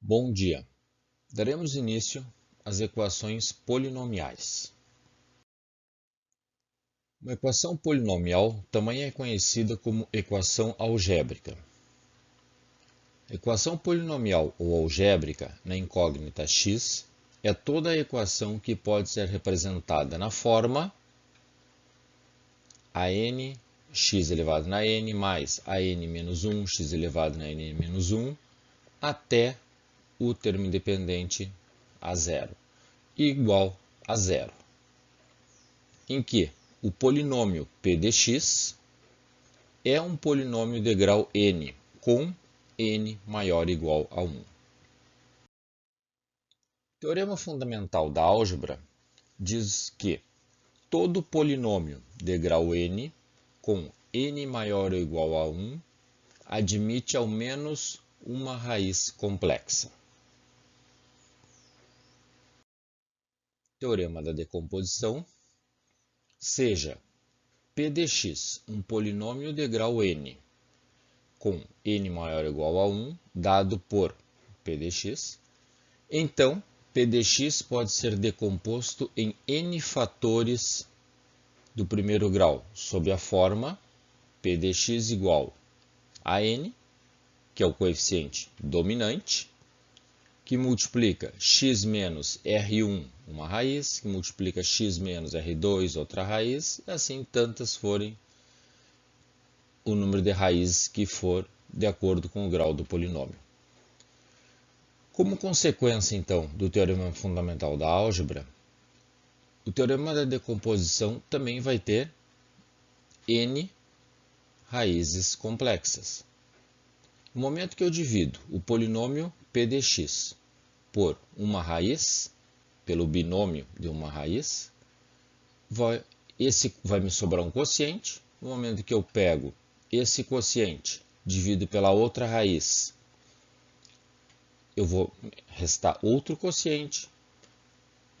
Bom dia! Daremos início às equações polinomiais. Uma equação polinomial também é conhecida como equação algébrica. Equação polinomial ou algébrica na incógnita x é toda a equação que pode ser representada na forma an x elevado na n mais an menos 1 x elevado na n menos 1 até o termo independente a zero igual a zero, em que o polinômio p de x é um polinômio de grau n, com n maior ou igual a 1. O teorema fundamental da álgebra diz que todo polinômio de grau n com n maior ou igual a 1 admite ao menos uma raiz complexa. Teorema da decomposição: seja p de x um polinômio de grau n com n maior ou igual a 1 dado por p de x, então p de x pode ser decomposto em n fatores do primeiro grau, sob a forma p de x igual a n, que é o coeficiente dominante, que multiplica x menos R1, uma raiz, que multiplica x menos R2, outra raiz, e assim tantas forem o número de raízes que for de acordo com o grau do polinômio. Como consequência, então, do teorema fundamental da álgebra, o teorema da decomposição também vai ter n raízes complexas. No momento que eu divido o polinômio p de x por uma raiz, pelo binômio de uma raiz, esse vai me sobrar um quociente. No momento que eu pego esse quociente, divido pela outra raiz, eu vou restar outro quociente.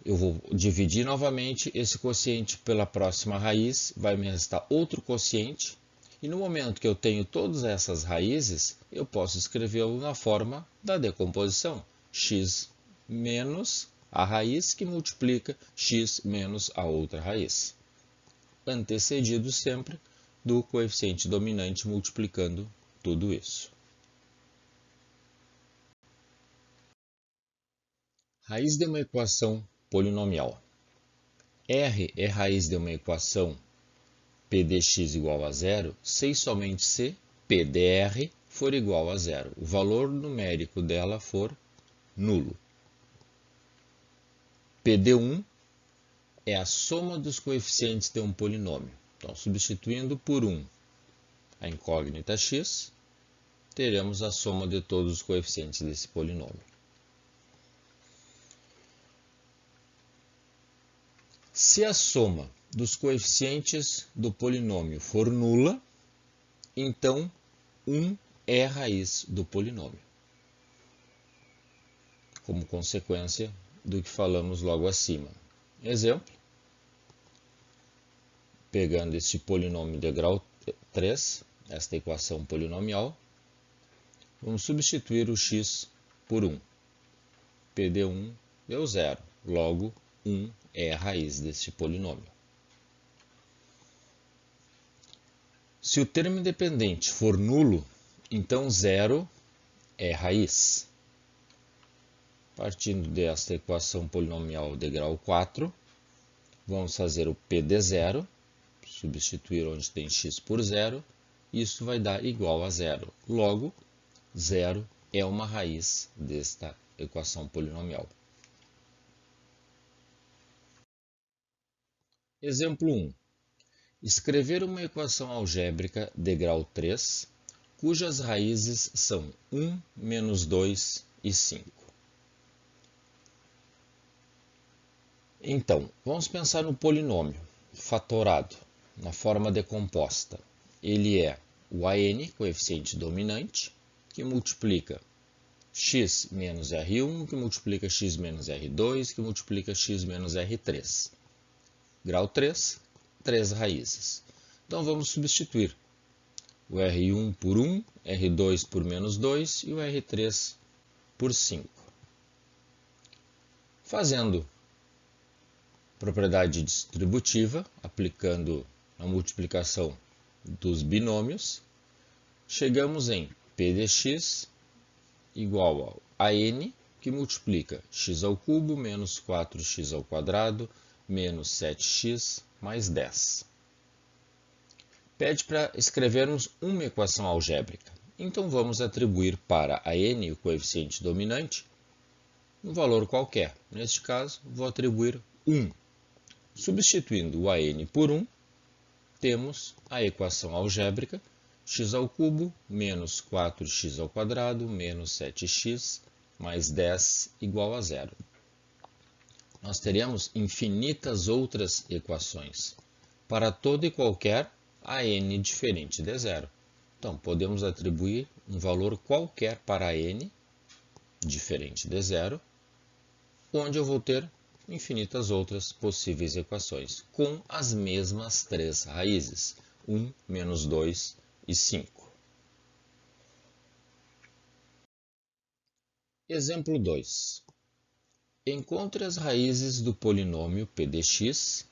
Eu vou dividir novamente esse quociente pela próxima raiz, vai me restar outro quociente. E no momento que eu tenho todas essas raízes, eu posso escrevê-lo na forma da decomposição: x menos a raiz que multiplica x menos a outra raiz, antecedido sempre do coeficiente dominante multiplicando tudo isso. Raiz de uma equação polinomial. R é raiz de uma equação p de x igual a zero se e somente se p de r for igual a zero, o valor numérico dela for nulo. P de 1 é a soma dos coeficientes de um polinômio. Então, substituindo por 1 a incógnita x, teremos a soma de todos os coeficientes desse polinômio. Se a soma dos coeficientes do polinômio for nula, então 1 é a raiz do polinômio, como consequência do que falamos logo acima. Exemplo: pegando este polinômio de grau 3, esta equação polinomial, vamos substituir o x por 1. P de 1 deu zero, logo 1 é a raiz deste polinômio. Se o termo independente for nulo, então 0 é raiz. Partindo desta equação polinomial de grau 4, vamos fazer o p de 0, substituir onde tem x por 0, isso vai dar igual a 0. Logo, 0 é uma raiz desta equação polinomial. Exemplo 1. Escrever uma equação algébrica de grau 3, cujas raízes são 1, menos 2 e 5. Então, vamos pensar no polinômio fatorado, na forma decomposta. Ele é o an, coeficiente dominante, que multiplica x menos R1, que multiplica x menos R2, que multiplica x menos R3. Grau 3, 3 raízes. Então, vamos substituir o R1 por 1, R2 por menos 2 e o R3 por 5. Fazendo propriedade distributiva, aplicando a multiplicação dos binômios, chegamos em P de x igual a n, que multiplica x ao cubo menos 4x ao quadrado menos 7x mais 10. Pede para escrevermos uma equação algébrica. Então vamos atribuir para a n, o coeficiente dominante, um valor qualquer. Neste caso, vou atribuir 1. Substituindo o an por 1, temos a equação algébrica x ao cubo menos 4x ao quadrado menos 7x mais 10 igual a 0. Nós teremos infinitas outras equações para todo e qualquer an diferente de 0. Então, podemos atribuir um valor qualquer para n diferente de 0, onde eu vou ter infinitas outras possíveis equações, com as mesmas 3 raízes, 1, menos 2 e 5. Exemplo 2. Encontre as raízes do polinômio p de x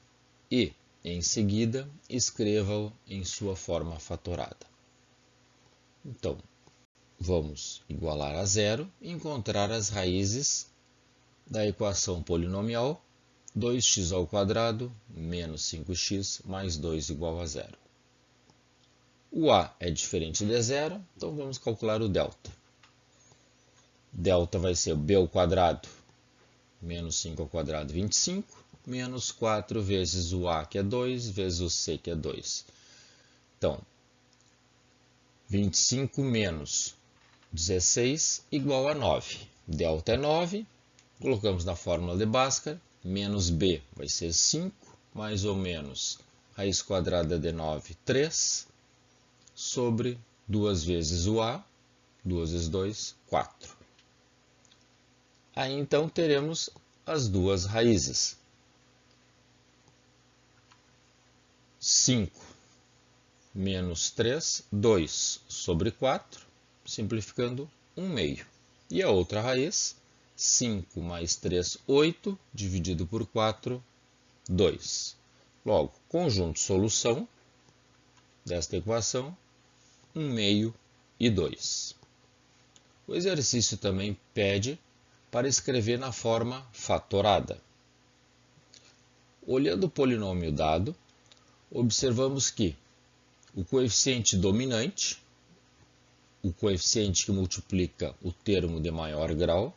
e, em seguida, escreva-o em sua forma fatorada. Então, vamos igualar a 0 e encontrar as raízes da equação polinomial 2x ao quadrado menos 5x mais 2 igual a 0. O a é diferente de 0, então vamos calcular o delta. Delta vai ser b ao quadrado menos 5 ao quadrado, 25, menos 4 vezes o a, que é 2, vezes o c, que é 2. Então, 25 menos 16 igual a 9. Delta é 9, colocamos na fórmula de Bhaskara, menos b vai ser 5, mais ou menos raiz quadrada de 9, 3, sobre 2 vezes o a, 2 vezes 2, 4. Aí então teremos as duas raízes. 5 menos 3, 2 sobre 4, simplificando 1 meio. E a outra raiz, 5 mais 3, 8, dividido por 4, 2. Logo, conjunto solução desta equação, 1 meio e 2. O exercício também pede para escrever na forma fatorada. Olhando o polinômio dado, observamos que o coeficiente dominante, o coeficiente que multiplica o termo de maior grau,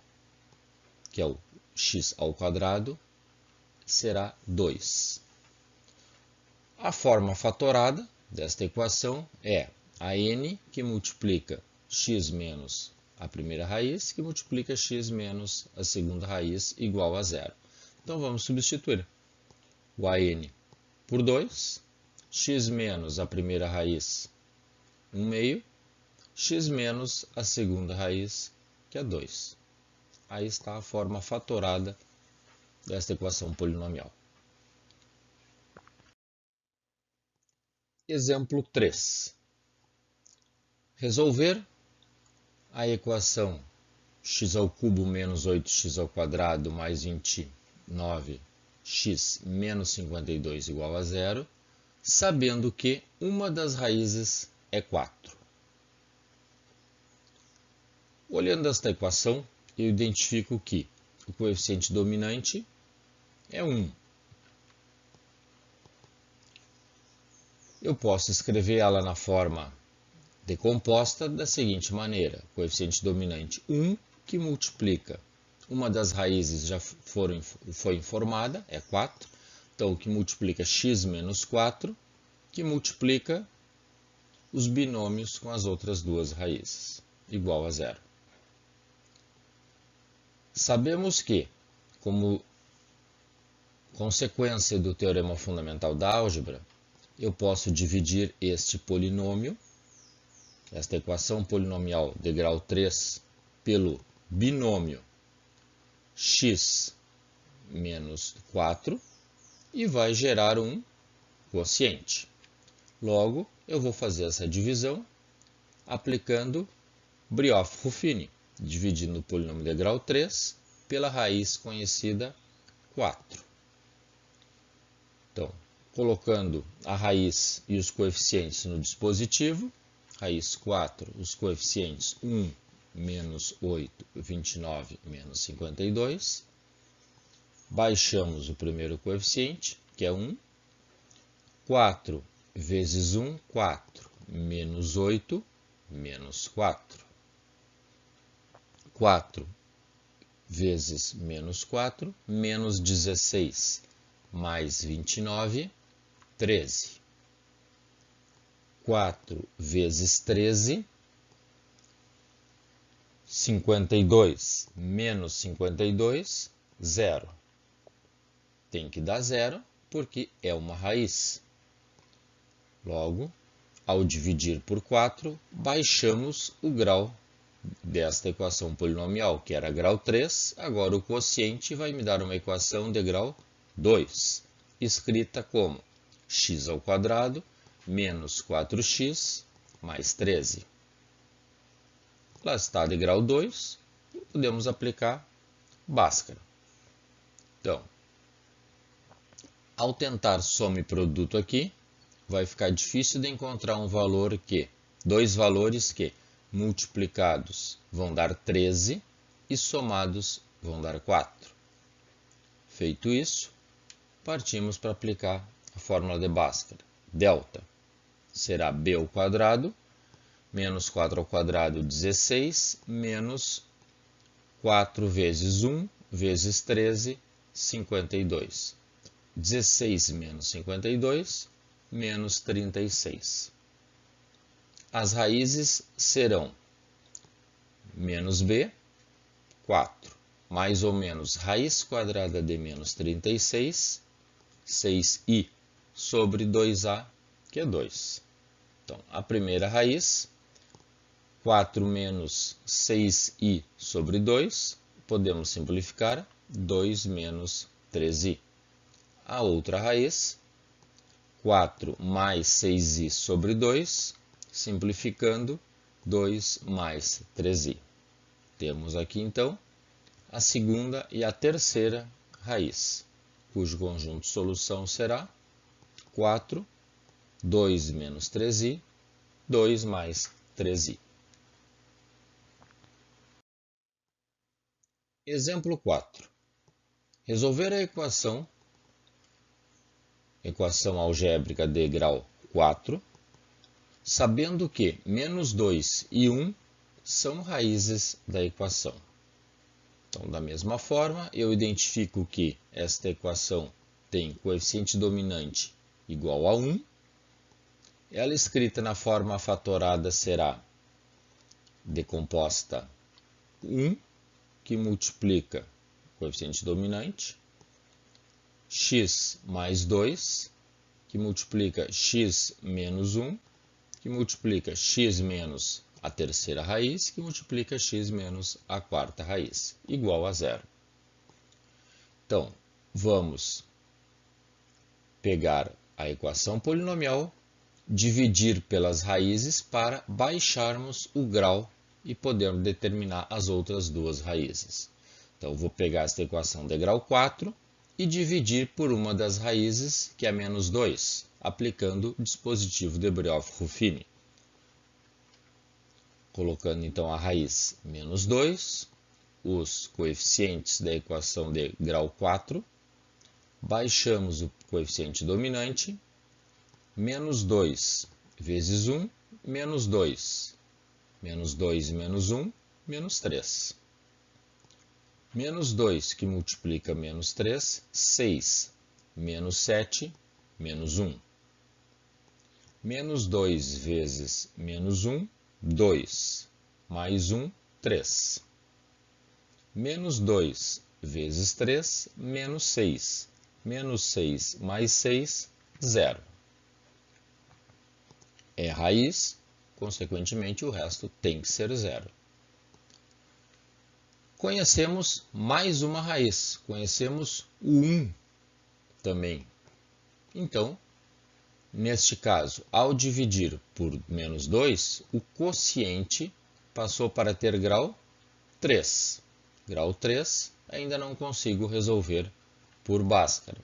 que é o x ao quadrado, será 2. A forma fatorada desta equação é a n, que multiplica x menos a primeira raiz, que multiplica x menos a segunda raiz, igual a 0. Então, vamos substituir o an por 2, x menos a primeira raiz, 1 meio, x menos a segunda raiz, que é 2. Aí está a forma fatorada desta equação polinomial. Exemplo 3. Resolver a equação x ao cubo menos 8x ao quadrado mais 29x menos 52 igual a 0, sabendo que uma das raízes é 4. Olhando esta equação, eu identifico que o coeficiente dominante é 1. Eu posso escrever ela na forma decomposta da seguinte maneira: coeficiente dominante 1, que multiplica, uma das raízes já foi informada, é 4, então o que multiplica x menos 4, que multiplica os binômios com as outras duas raízes, igual a 0. Sabemos que, como consequência do teorema fundamental da álgebra, eu posso dividir este polinômio, esta equação polinomial de grau 3, pelo binômio x menos 4 e vai gerar um quociente. Logo, eu vou fazer essa divisão aplicando Brioff-Ruffini. dividindo o polinômio de grau 3 pela raiz conhecida 4. Então, colocando a raiz e os coeficientes no dispositivo, raiz 4, os coeficientes 1, menos 8, 29, menos 52. Baixamos o primeiro coeficiente, que é 1. 4 vezes 1, 4, menos 8, menos 4. 4 vezes menos 4, menos 16, mais 29, 13. 4 vezes 13, 52, menos 52, 0. Tem que dar 0, porque é uma raiz. Logo, ao dividir por 4, baixamos o grau desta equação polinomial, que era grau 3, agora o quociente vai me dar uma equação de grau 2, escrita como x ao quadrado menos 4x mais 13. Lá está de grau 2, e podemos aplicar Bhaskara. Então, ao tentar soma e produto aqui, vai ficar difícil de encontrar um valor que, dois valores que, multiplicados vão dar 13 e somados vão dar 4. Feito isso, partimos para aplicar a fórmula de Bhaskara. Delta será b ao quadrado, menos 4 ao quadrado, 16, menos 4 vezes 1, vezes 13, 52. 16 menos 52, menos 36. As raízes serão menos b, 4, mais ou menos raiz quadrada de menos 36, 6i sobre 2a, que é 2. Então, a primeira raiz, 4 menos 6i sobre 2, podemos simplificar, 2 menos 3i. A outra raiz, 4 mais 6i sobre 2, simplificando, 2 mais 3i. Temos aqui, então, a segunda e a terceira raiz, cujo conjunto de solução será 4, 2 menos 3i, 2 mais 3i. Exemplo 4. Resolver a equação algébrica de grau 4, sabendo que menos 2 e 1 são raízes da equação. Então, da mesma forma, eu identifico que esta equação tem coeficiente dominante igual a 1. Ela escrita na forma fatorada será decomposta 1, que multiplica o coeficiente dominante, x mais 2, que multiplica x menos 1, que multiplica x menos a terceira raiz, que multiplica x menos a quarta raiz, igual a 0. Então, vamos pegar a equação polinomial, dividir pelas raízes para baixarmos o grau e podermos determinar as outras duas raízes. Então, vou pegar esta equação de grau 4 e dividir por uma das raízes, que é menos 2, aplicando o dispositivo de Birolf-Ruffini. Colocando então a raiz menos 2, os coeficientes da equação de grau 4, baixamos o coeficiente dominante, menos 2 vezes 1, menos 2. Menos 2 menos 1, menos 3. Menos 2, que multiplica menos 3, 6. Menos 7, menos 1. Menos 2 vezes menos 1, 2. Mais 1, 3. Menos 2 vezes 3, menos 6. Menos 6 mais 6, 0. É raiz, consequentemente o resto tem que ser 0. Conhecemos mais uma raiz, conhecemos o 1 também. Então, neste caso, ao dividir por menos 2, o quociente passou para ter grau 3. Grau 3, ainda não consigo resolver por Bhaskara.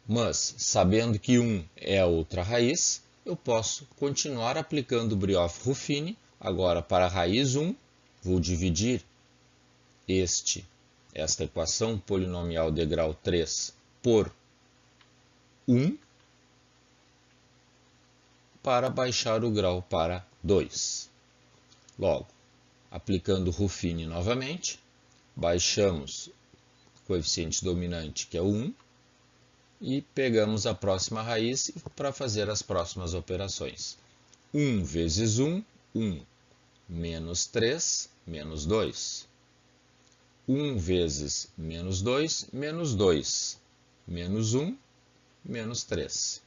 Mas, sabendo que 1 é a outra raiz, eu posso continuar aplicando o Brioff-Ruffini. Agora, para a raiz 1, vou dividir esta equação polinomial de grau 3 por 1 para baixar o grau para 2. Logo, aplicando Ruffini novamente, baixamos o coeficiente dominante, que é o 1, e pegamos a próxima raiz para fazer as próximas operações. 1 vezes 1, 1, menos 3, menos 2. 1 vezes menos 2, menos 2, menos 1, menos 3.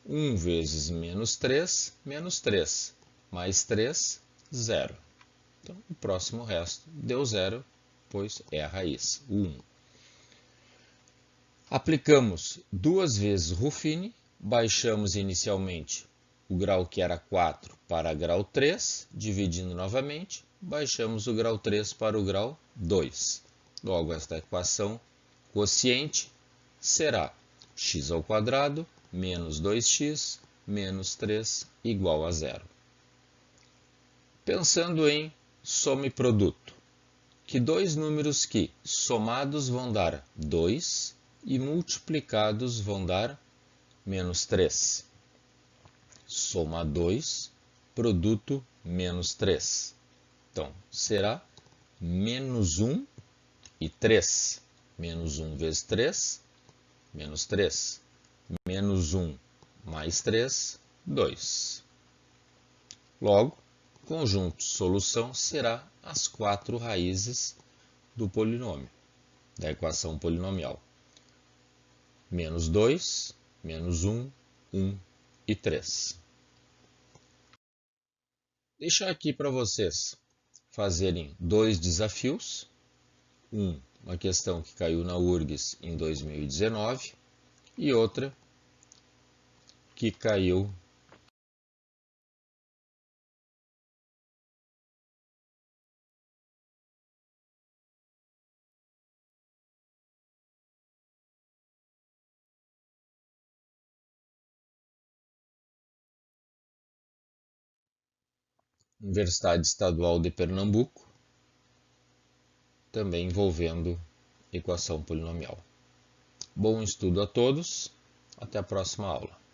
1 vezes menos 3, menos 3, mais 3, 0. Então, o próximo resto deu 0, pois é a raiz, o 1. Aplicamos duas vezes Ruffini, baixamos inicialmente o grau que era 4 para grau 3, dividindo novamente, baixamos o grau 3 para o grau 2. Logo, esta equação quociente será x² menos 2x menos 3 igual a 0. Pensando em soma e produto, que dois números que somados vão dar 2 e multiplicados vão dar menos 3. Soma 2, produto menos 3. Então, será menos 1 e 3. Menos 1 vezes 3, menos 3. Menos 1 mais 3, 2. Logo, conjunto solução será as 4 raízes do polinômio, da equação polinomial. Menos 2, menos 1, 1 e 3. Deixar aqui para vocês fazerem dois desafios. Uma questão que caiu na URGS em 2019 e outra que caiu na Universidade Estadual de Pernambuco, também envolvendo equação polinomial. Bom estudo a todos, até a próxima aula.